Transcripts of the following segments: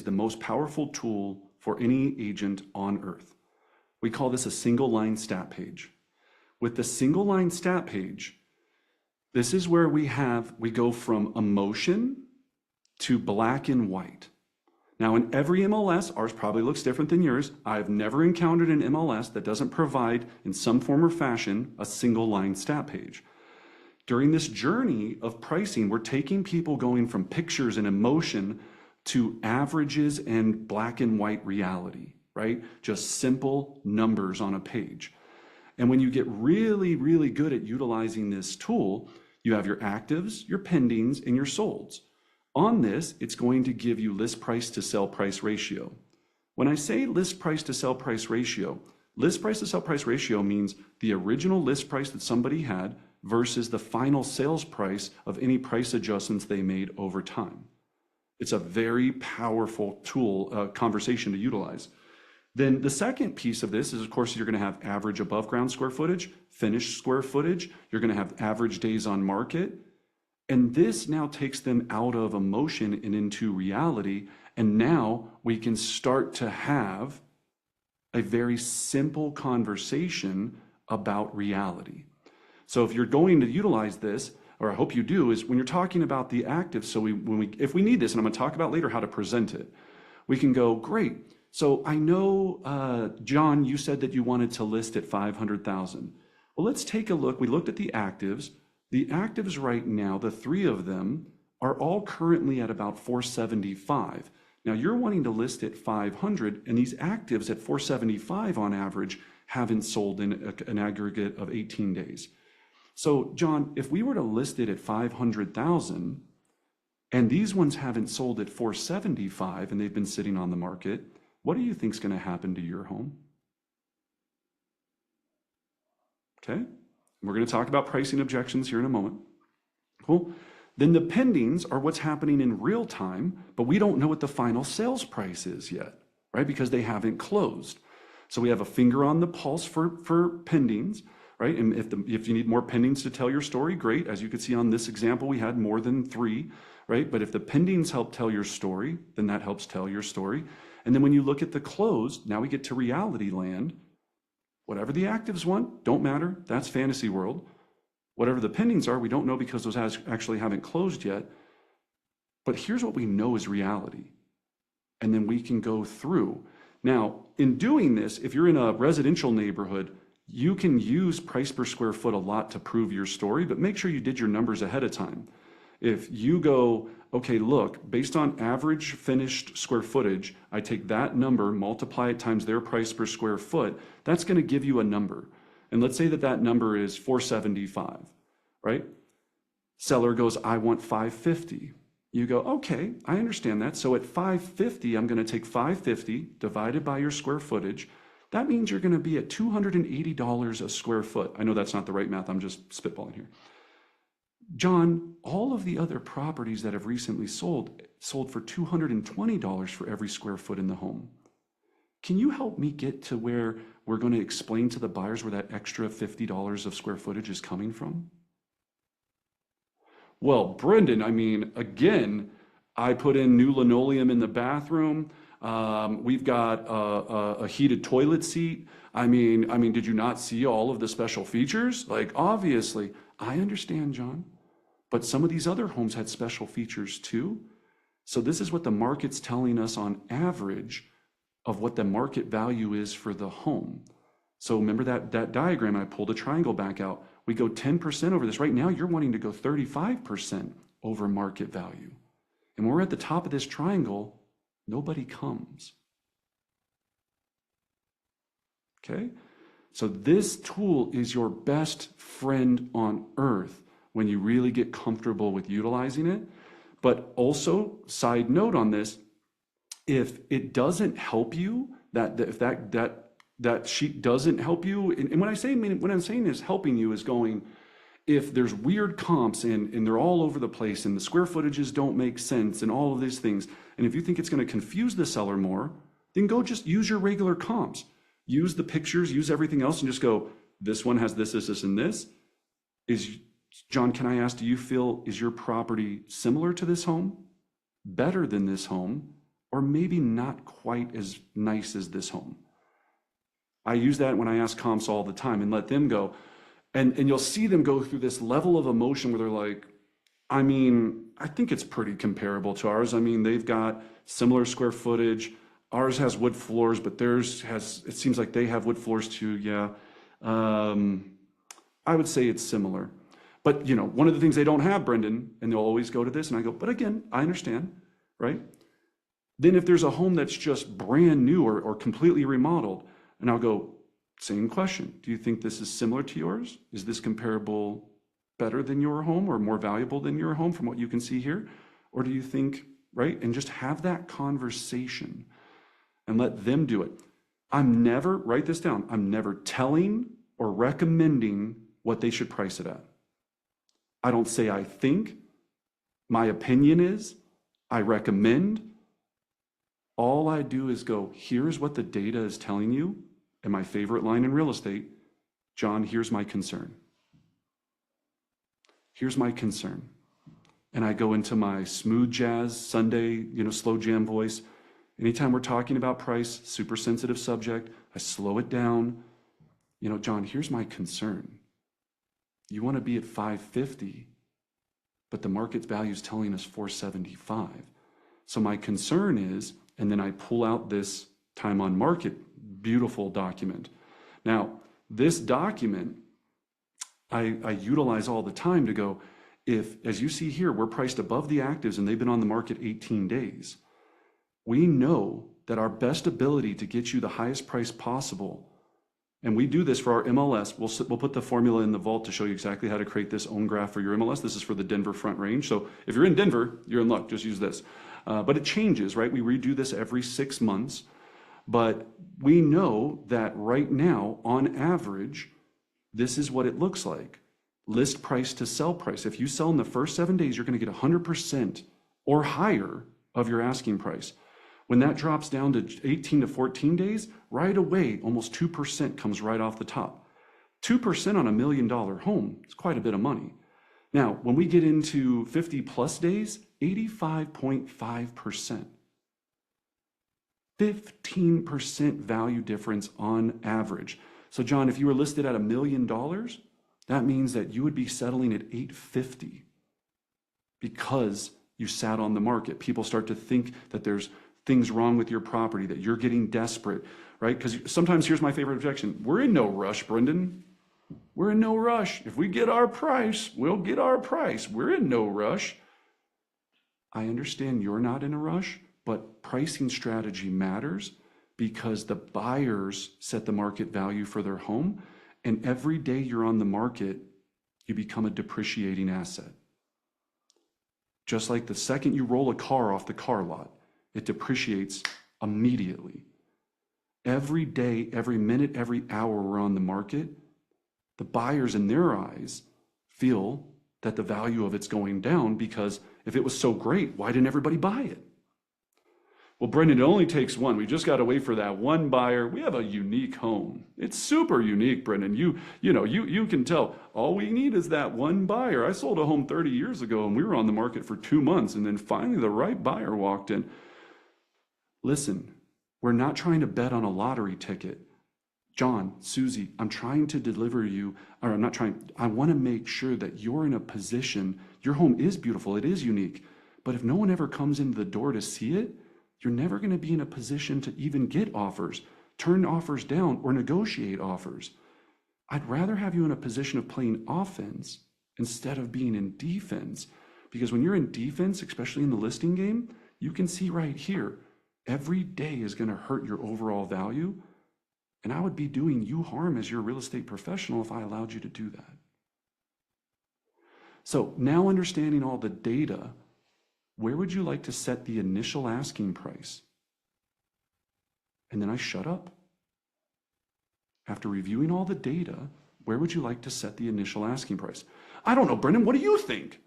the most powerful tool for any agent on earth. We call this a single line stat page. With the single line stat page, this is where we go from emotion to black and white. Now in every MLS, ours probably looks different than yours. I've never encountered an MLS that doesn't provide in some form or fashion a single line stat page. During this journey of pricing, we're taking people going from pictures and emotion to averages and black and white reality, right? Just simple numbers on a page. And when you get really, really good at utilizing this tool, you have your actives, your pendings, and your solds. On this, it's going to give you list price to sell price ratio. When I say list price to sell price ratio to sell price ratio means the original list price that somebody had versus the final sales price of any price adjustments they made over time. It's a very powerful tool, conversation to utilize. Then the second piece of this is, of course, you're going to have average above ground square footage, finished square footage. You're going to have average days on market. And this now takes them out of emotion and into reality. And now we can start to have a very simple conversation about reality. So if you're going to utilize this, or I hope you do, is when you're talking about the active, so if we need this, and I'm going to talk about later how to present it, we can go, great. So I know, John, you said that you wanted to list at 500,000. Well, let's take a look. We looked at the actives. The actives right now, the three of them, are all currently at about 475. Now you're wanting to list at 500, and these actives at 475 on average haven't sold in an aggregate of 18 days. So John, if we were to list it at 500,000 and these ones haven't sold at 475 and they've been sitting on the market, what do you think is going to happen to your home? Okay, we're going to talk about pricing objections here in a moment. Cool. Then the pendings are what's happening in real time, but we don't know what the final sales price is yet, right? Because they haven't closed. So we have a finger on the pulse for pendings. Right? And if you need more pendings to tell your story, great. As you could see on this example, we had more than 3, right? But if the pendings help tell your story, then that helps tell your story. And then when you look at the closed, now we get to reality land. Whatever the actives want, don't matter. That's fantasy world. Whatever the pendings are, we don't know because those actually haven't closed yet. But here's what we know is reality. And then we can go through. Now, in doing this, if you're in a residential neighborhood, you can use price per square foot a lot to prove your story, but make sure you did your numbers ahead of time. If you go, okay, look, based on average finished square footage, I take that number, multiply it times their price per square foot, that's going to give you a number. And let's say that that number is 475, right? Seller goes, I want 550. You go, okay, I understand that. So at 550, I'm going to take 550 divided by your square footage. That means you're going to be at $280 a square foot. I know that's not the right math. I'm just spitballing here. John, all of the other properties that have recently sold for $220 for every square foot in the home. Can you help me get to where we're going to explain to the buyers where that extra $50 of square footage is coming from? Well, Brendan, I mean, again, I put in new linoleum in the bathroom. We've got a heated toilet seat. I mean, did you not see all of the special features? Like, obviously, I understand, John, but some of these other homes had special features too. So this is what the market's telling us on average of what the market value is for the home. So remember that diagram, I pulled a triangle back out. We go 10% over this. Right now, you're wanting to go 35% over market value. And when we're at the top of this triangle, nobody comes. Okay? So this tool is your best friend on earth when you really get comfortable with utilizing it. But also, side note on this, if it doesn't help you, if that sheet doesn't help you, and when I'm saying is helping you is going, if there's weird comps and they're all over the place and the square footages don't make sense and all of these things, and if you think it's going to confuse the seller more, then go just use your regular comps. Use the pictures, use everything else, and just go, this one has this, and this. John, can I ask, do you feel, is your property similar to this home? Better than this home? or maybe not quite as nice as this home. I use that when I ask comps all the time and let them go. And you'll see them go through this level of emotion where they're like, I mean, I think it's pretty comparable to ours. I mean, they've got similar square footage. Ours has wood floors, but theirs has, it seems like they have wood floors too. Yeah. I would say it's similar. But, you know, one of the things they don't have, Brendan, and they'll always go to this, and I go, but again, I understand, right? Then if there's a home that's just brand new or completely remodeled, and I'll go, same question. Do you think this is similar to yours? Is this comparable, better than your home or more valuable than your home from what you can see here? Or do you think, right? And just have that conversation and let them do it. I'm never, write this down, I'm never telling or recommending what they should price it at. I don't say I think, my opinion is, I recommend. All I do is go, here's what the data is telling you. And my favorite line in real estate, John, here's my concern. Here's my concern. And I go into my smooth jazz Sunday, slow jam voice. Anytime we're talking about price, super sensitive subject, I slow it down. John, here's my concern. You want to be at 550, but the market value is telling us 475. So my concern is, and then I pull out this time on market, beautiful document. Now, this document, I utilize all the time to go, if, as you see here, we're priced above the actives and they've been on the market 18 days, we know that our best ability to get you the highest price possible, and we do this for our MLS, we'll put the formula in the vault to show you exactly how to create this own graph for your MLS. This is for the Denver Front Range. So if you're in Denver, you're in luck, just use this. But it changes, right? We redo this every 6 months. But we know that right now, on average, this is what it looks like. List price to sell price. If you sell in the first 7 days, you're going to get 100% or higher of your asking price. When that drops down to 18 to 14 days, right away, almost 2% comes right off the top. 2% on $1 million home is quite a bit of money. Now, when we get into 50 plus days, 85.5%. 15% value difference on average. So John, if you were listed at $1 million, that means that you would be settling at 850 because you sat on the market. People start to think that there's things wrong with your property, that you're getting desperate, right? Because sometimes, here's my favorite objection. We're in no rush, Brendan. We're in no rush. If we get our price, we'll get our price. We're in no rush. I understand you're not in a rush, but pricing strategy matters because the buyers set the market value for their home. And every day you're on the market, you become a depreciating asset. Just like the second you roll a car off the car lot, it depreciates immediately. Every day, every minute, every hour we're on the market, the buyers in their eyes feel that the value of it's going down because if it was so great, why didn't everybody buy it? Well, Brendan, it only takes one. We just got to wait for that one buyer. We have a unique home. It's super unique, Brendan. You can tell all we need is that one buyer. I sold a home 30 years ago and we were on the market for 2 months and then finally the right buyer walked in. Listen, we're not trying to bet on a lottery ticket. John, Susie, I'm trying to deliver you, or I'm not trying, I want to make sure that you're in a position, your home is beautiful, it is unique, but if no one ever comes into the door to see it, you're never going to be in a position to even get offers, turn offers down, or negotiate offers. I'd rather have you in a position of playing offense instead of being in defense, because when you're in defense, especially in the listing game, you can see right here, every day is going to hurt your overall value. And I would be doing you harm as your real estate professional if I allowed you to do that. So now understanding all the data, where would you like to set the initial asking price? And then I shut up. After reviewing all the data, where would you like to set the initial asking price? I don't know, Brendan, what do you think?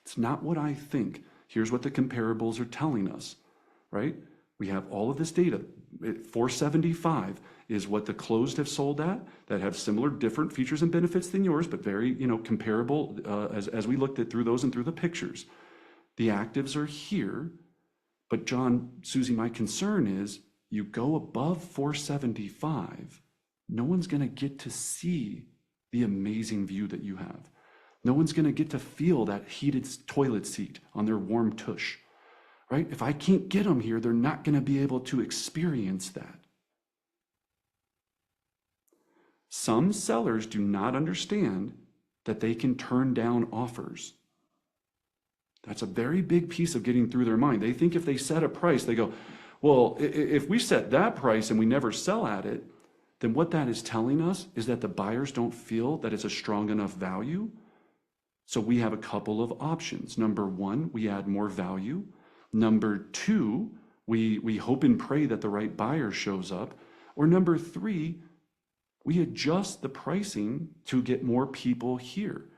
It's not what I think. Here's what the comparables are telling us, right? We have all of this data. 475 is what the closed have sold at that have similar, different features and benefits than yours, but very, comparable as we looked at through those and through the pictures. The actives are here, But John, Susie, my concern is you go above 475, no one's going to get to see the amazing view that you have. No one's going to get to feel that heated toilet seat on their warm tush, right? If I can't get them here, they're not going to be able to experience that. Some sellers do not understand that they can turn down offers. That's a very big piece of getting through their mind. They think if they set a price, they go, well, if we set that price and we never sell at it, then what that is telling us is that the buyers don't feel that it's a strong enough value. So we have a couple of options. Number one, we add more value. Number two, we hope and pray that the right buyer shows up. Or number three, we adjust the pricing to get more people here.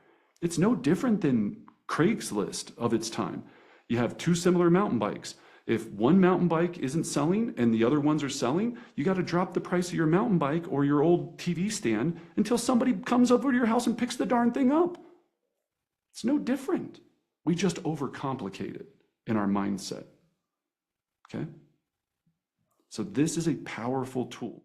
It's no different than Craigslist of its time. You have two similar mountain bikes. If one mountain bike isn't selling and the other ones are selling, you got to drop the price of your mountain bike or your old TV stand until somebody comes over to your house and picks the darn thing up. It's no different. We just overcomplicate it in our mindset. Okay? So this is a powerful tool.